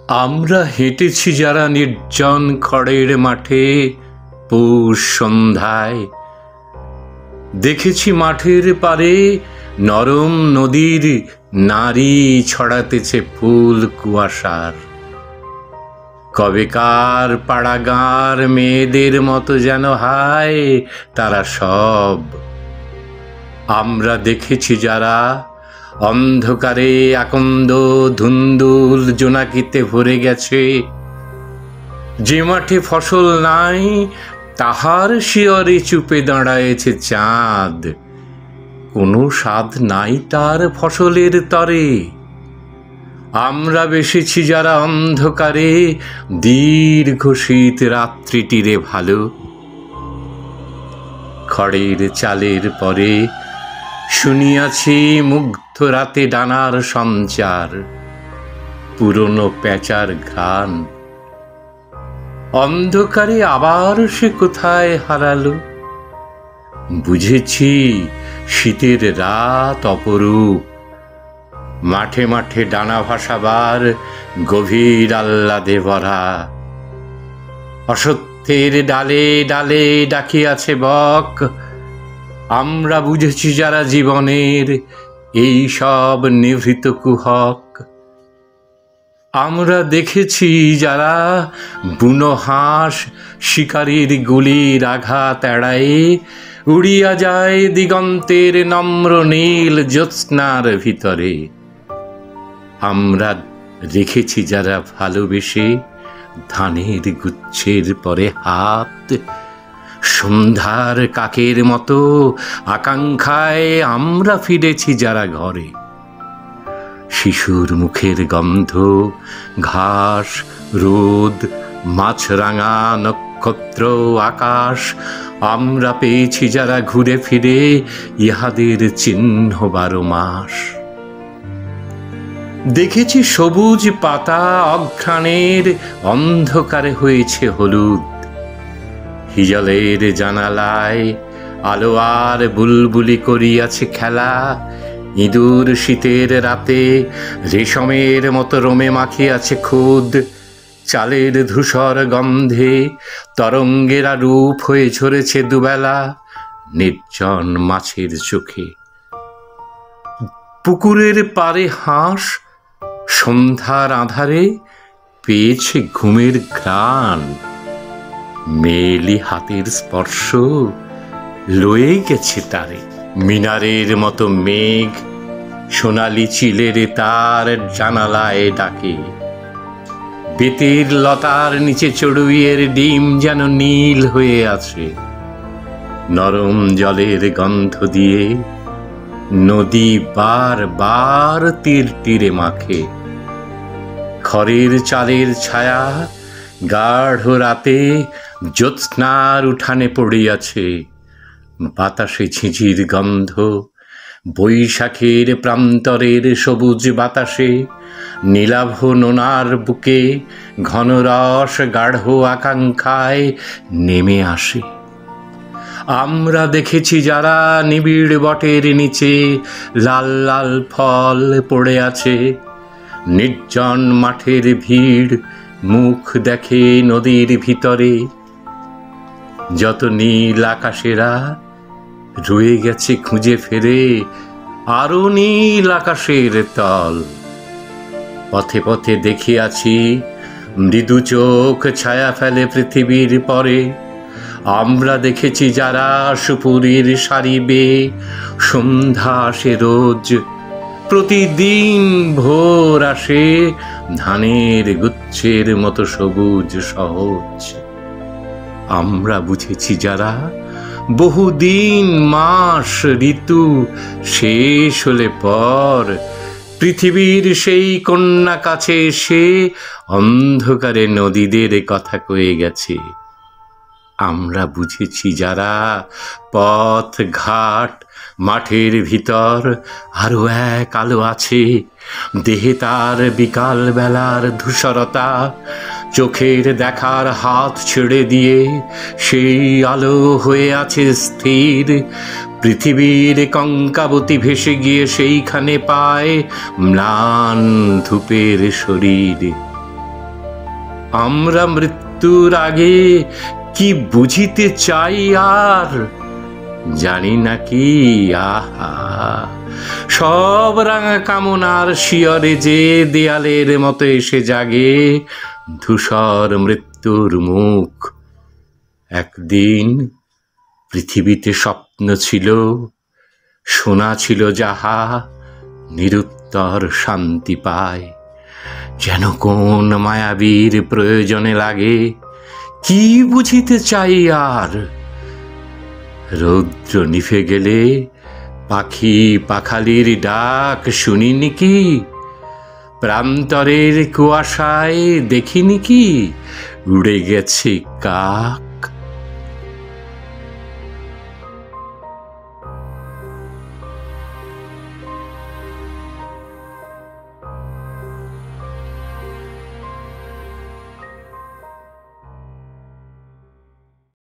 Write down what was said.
আমরা হেঁটেছি যারা নির্জন খড়ের মাঠে পৌষ সন্ধ্যায়, দেখেছি মাঠের পারে নরম নদীর নারী ছড়াতেছে ফুল কুয়াশার। কবেকার পাড়াগাঁর মেয়েদের মতো যেন হায় তারা সব। আমরা দেখেছি যারা অন্ধকারে আকন্দ ধুন্দুল জোনাকিতে ভরে গেছে, যে মাঠে ফসল নাই তাহার শিয়রে চুপে দাঁড়ায়েছে চাঁদ। কোনো স্বাদ নাই তার ফসলের তরে। আমরা বেসেছি যারা অন্ধকারে দীর্ঘ শীত রাত্রিটিরে ভালো। খড়ের চালের পরে শুনিয়াছি মুগ্ধ রাতে ডানার সঞ্চার, পুরনো পেঁচার ঘ্রাণ। অন্ধকারে আবার সে কোথায় হারালো। বুঝেছি শীতের রাত অপরূপ, মাঠে মাঠে ডানা ভাসাবার গভীর আহ্লাদে ভরা। অসত্যের ডালে ডালে ডাকিয়াছে বক। আমরা বুঝেছি যারা জীবনের এই সব নিভৃত কুহক। আমরা দেখেছি যারা বুনো হাঁস শিকারীর গুলির আঘাত এড়ায়ে উড়িয়া যায় দিগন্তের নম্র নীল জ্যোৎস্নার ভিতরে। আমরা রেখেছি যারা ভালোবেসে ধানের গুচ্ছের পরে হাত। সন্ধ্যার কাকের মতো আকাঙ্ক্ষায় আমরা ফিরেছি যারা ঘরে। শিশুর মুখের গন্ধ, ঘাস, রোদ, মাছরাঙা নক্ষত্র, আকাশ আমরা পেয়েছি যারা ঘুরে ফিরে ইহাদের চিহ্ন 12 মাস। দেখেছি সবুজ পাতা অঘ্রাণের অন্ধকারে হয়েছে হলুদ। হিজলের জানালায় আলো আর বুলবুলি করিয়াছে খেলা। ইঁদুর শীতের রাতে রেশমের মতো রোমে মাখিয়াছে খুদ। চালের ধূসর গন্ধে তরঙ্গেরা রূপ হয়ে ঝরেছে দুবেলা নির্জন মাছের চোখে। পুকুরের পারে হাঁস সন্ধ্যার আধারে পেয়েছে ঘুমের ঘ্রাণ। মেয়েলি হাতের স্পর্শ লয়ে গেছে তারে। মিনারের মতো মেঘ সোনালি চিলের তার জানালায় ডাকে। বেতের লতার নিচে চড়ুইয়ের ডিম যেন নীল হয়ে আছে। নরম জলের গন্ধ দিয়ে নদী বার বার তীর তীরে মাখে। খড়ের চালের ছায়া গাঢ় রাতে জ্যোৎস্নার উঠানে পড়িয়াছে। বাতাসে ঝিঝির গন্ধ, বৈশাখের প্রান্তরের সবুজ বাতাসে নীলাভ নোনার বুকে ঘন রস গাঢ় আকাঙ্ক্ষায় নেমে আসে। আমরা দেখেছি যারা নিবিড় বটের নিচে লাল লাল ফল পড়ে আছে। নির্জন মাঠের ভিড় মুখ দেখে নদীর ভিতরে। যত নীল আকাশেরা রয়ে গেছে খুঁজে ফেরে আরো নীল আকাশের তল। পথে পথে দেখিয়াছি মৃদু চোখ ছায়া ফেলে পৃথিবীর পরে। আমরা দেখেছি যারা সুপুরীর শাড়ি বেয়ে সন্ধ্যা আসে রোজ। প্রতিদিন ভোর আসে ধানের গুচ্ছের মতো সবুজ সহজ। আমরা বুঝেছি যারা বহুদিন মাস ঋতু শেষ হলে পর পৃথিবীর সেই কন্যা কাছে এসে অন্ধকারে নদীদের কথা কয়ে গেছে। আমরা বুঝেছি যারা পথ ঘাট মাঠের ভিতর আরো এক আলো আছে। দেহে তার বিকাল বেলার ধূসরতা, চোখের দেখার হাত ছেড়ে দিয়ে সেই আলো হয়ে আছে স্থির। পৃথিবীর কঙ্কাবতী ভেসে গিয়ে সেইখানে পায় ম্লান ধূপের শরীর। আমরা মৃত্যুর আগে কি বুঝিতে চাই আর জানি নাকি আহা সব রাঙা কামনার শিয়রে যে দেয়ালের মতো এসে জাগে ধূসর মৃত্যুর মুখ। একদিন পৃথিবীতে স্বপ্ন ছিল, সোনা ছিল যাহা নিরুত্তর শান্তি পায়, যেন কোন মায়াবীর প্রয়োজনে লাগে কি বুঝিতে চাই আর। রৌদ্র নিভে গেলে পাখি পাখালির ডাক শুনিনি কি, প্রান্তরের কুয়াশায় দেখিনি কি উড়ে গেছে কাক।